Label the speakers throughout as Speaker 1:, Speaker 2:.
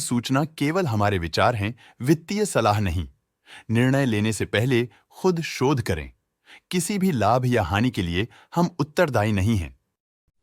Speaker 1: सूचना केवल हमारे विचार हैं, वित्तीय सलाह नहीं। निर्णय लेने से पहले खुद शोध करें। किसी भी लाभ या हानि के लिए हम उत्तरदायी नहीं हैं।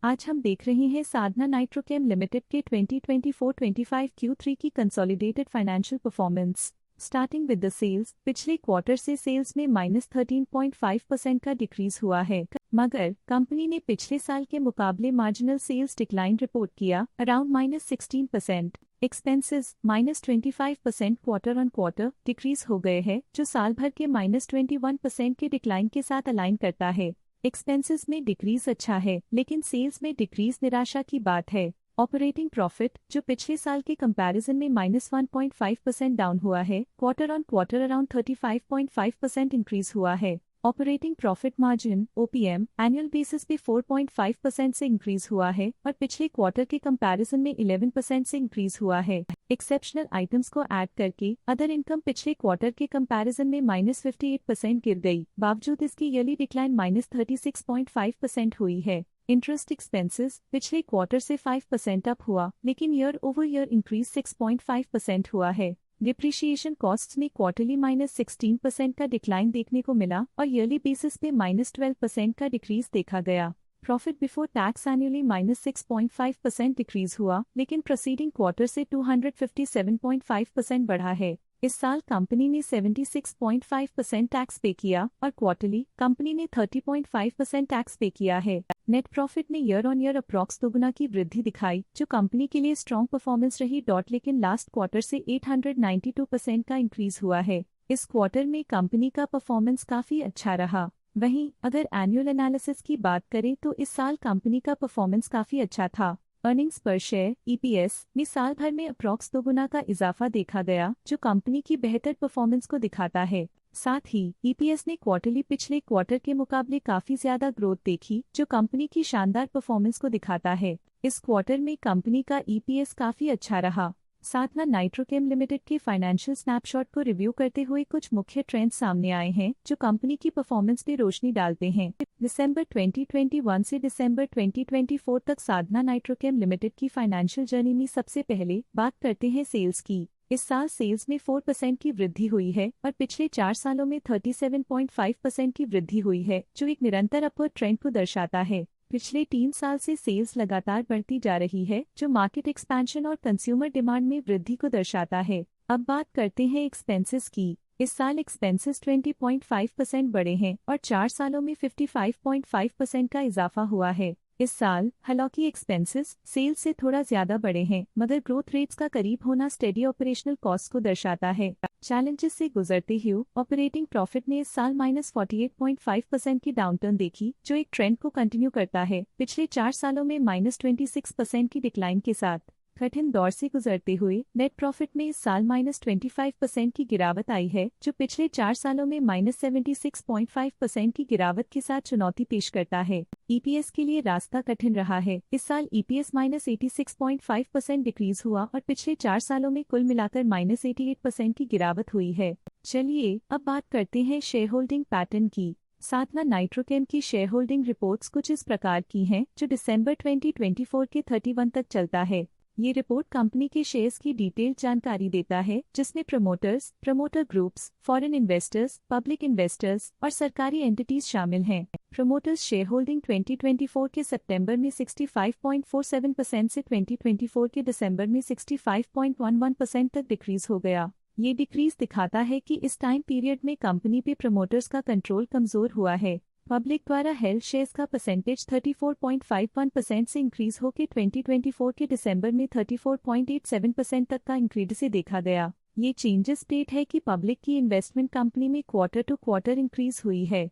Speaker 2: आज हम देख रहे हैं साधना नाइट्रोकेम लिमिटेड के 2024-25 Q3 की consolidated financial performance. Starting with the sales, पिछले क्वार्टर से सेल्स में -13.5% का डिक्रीज हुआ है, मगर कंपनी ने पिछले साल के मुकाबले मार्जिनल सेल्स डिक्लाइन रिपोर्ट किया, around -16%। Expenses -25% quarter on quarter decrease हो गए हैं, जो साल भर के -21% के डिक्लाइन के साथ अलाइन करता है। एक्सपेंसेस में डिक्रीज अच्छा है, लेकिन सेल्स में डिक्रीज निराशा की बात है। ऑपरेटिंग प्रॉफिट, जो पिछले साल के कंपैरिजन में -1.5% डाउन हुआ है, quarter on quarter around 35.5% increase हुआ है। Operating profit margin (OPM) annual basis पे 4.5% से इंक्रीज हुआ है और पिछले क्वार्टर के कंपैरिजन में 11% से इंक्रीज हुआ है। एक्सेप्शनल आइटम्स को ऐड करके अदर इनकम पिछले क्वार्टर के कंपैरिजन में -58% गिर गई, बावजूद इसकी ईयरली डिक्लाइन -36.5% हुई है। इंटरेस्ट एक्सपेंसेस पिछले क्वार्टर से 5% अप हुआ, लेकिन ईयर ओवर ईयर इंक्रीज 6.5% हुआ है। डिप्रिशिएशन कॉस्ट्स में क्वार्टरली -16% का डिक्लाइन देखने को मिला और ईयरली बेसिस पे -12% का डिक्रीज देखा गया। Profit before tax annually -6.5% decrease हुआ, लेकिन प्रीसीडिंग क्वार्टर से 257.5% बढ़ा है। इस साल कंपनी ने 76.5% टैक्स पे किया और क्वार्टरली कंपनी ने 30.5% टैक्स पे किया है। नेट प्रॉफिट ने ईयर ऑन ईयर अप्रॉक्स दोगुना की वृद्धि दिखाई, जो कंपनी के लिए स्ट्रॉन्ग परफॉर्मेंस रही, लेकिन लास्ट क्वार्टर से 892% का इंक्रीज हुआ है। इस क्वार्टर में कंपनी का परफॉर्मेंस काफी अच्छा रहा। वहीं अगर एनुअल एनालिसिस की बात करें तो इस साल कंपनी का परफॉर्मेंस काफी अच्छा था। अर्निंग्स पर शेयर (ईपीएस) में साल भर में अप्रॉक्स दोगुना का इजाफा देखा गया, जो कंपनी की बेहतर परफॉर्मेंस को दिखाता है। साथ ही ईपीएस ने क्वार्टरली पिछले क्वार्टर के मुकाबले काफी ज्यादा ग्रोथ देखी, जो कंपनी की शानदार परफॉर्मेंस को दिखाता है। इस क्वार्टर में कंपनी का ईपीएस काफी अच्छा रहा। साधना नाइट्रोकेम लिमिटेड के फाइनेंशियल स्नैपशॉट को रिव्यू करते हुए कुछ मुख्य ट्रेंड्स सामने आए हैं, जो कंपनी की परफॉर्मेंस पे रोशनी डालते हैं। दिसंबर 2021 से दिसंबर 2024 तक साधना नाइट्रोकेम लिमिटेड की फाइनेंशियल जर्नी में सबसे पहले बात करते हैं सेल्स की। इस साल सेल्स में 4% की वृद्धि हुई है और पिछले 4 सालों में 37.5% की वृद्धि हुई है, जो एक निरंतर अपवर्ड ट्रेंड को दर्शाता है। पिछले 3 साल से सेल्स लगातार बढ़ती जा रही है, जो मार्केट एक्सपेंशन और कंज्यूमर डिमांड में वृद्धि को दर्शाता है। अब बात करते हैं एक्सपेंसेस की। इस साल एक्सपेंसेस 20.5% बढ़े हैं और 4 सालों में 55.5% का इजाफा हुआ है। इस साल हालांकि एक्सपेंसेस सेल्स से थोड़ा ज्यादा बढ़े हैं, मगर ग्रोथ रेट्स का करीब होना स्टेडी ऑपरेशनल कॉस्ट को दर्शाता है। चैलेंजेस से गुजरते हुए ऑपरेटिंग प्रॉफिट ने इस साल -48.5% की डाउनटर्न देखी, जो एक ट्रेंड को कंटिन्यू करता है, पिछले 4 सालों में -26% की डिक्लाइन के साथ। कठिन दौर से गुजरते हुए नेट प्रॉफिट में इस साल -25% की गिरावट आई है, जो पिछले 4 सालों में -76.5% की गिरावट के साथ चुनौती पेश करता है। ईपीएस के लिए रास्ता कठिन रहा है। इस साल ईपीएस -86.5% डिक्रीज हुआ और पिछले 4 सालों में कुल मिलाकर -88% की गिरावट हुई है। चलिए अब बात करते हैं शेयर होल्डिंग पैटर्न की। साधना नाइट्रोकेम की शेयर होल्डिंग रिपोर्ट्स कुछ इस प्रकार की हैं, जो दिसंबर 2024 के 31 तक चलता है। ये रिपोर्ट कंपनी के शेयर्स की डिटेल्ड जानकारी देता है, जिसमें promoters, promoter groups, foreign investors, public investors और सरकारी एंटिटीज शामिल हैं। प्रमोटर्स शेयर होल्डिंग 2024 के सितंबर में 65.47% से 2024 के दिसंबर में 65.11% तक डिक्रीज हो गया। ये डिक्रीज दिखाता है कि इस टाइम पीरियड में कंपनी पे प्रमोटर्स का कंट्रोल कमजोर हुआ है। पब्लिक द्वारा हेल्ड शेयर्स का परसेंटेज 34.51% से इंक्रीज होकर 2024 के दिसंबर में 34.87% तक का इंक्रीज से देखा गया। ये चेंजेस स्टेट है कि पब्लिक की इन्वेस्टमेंट कंपनी में क्वार्टर टू क्वार्टर इंक्रीज हुई है।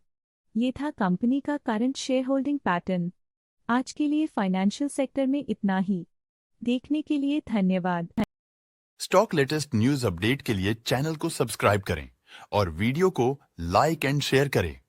Speaker 2: ये था कंपनी का करंट शेयर होल्डिंग पैटर्न। आज के लिए फाइनेंशियल सेक्टर में इतना ही। देखने के लिए धन्यवाद।
Speaker 1: स्टॉक लेटेस्ट न्यूज अपडेट के लिए चैनल को सब्सक्राइब करें और वीडियो को लाइक एंड शेयर करें।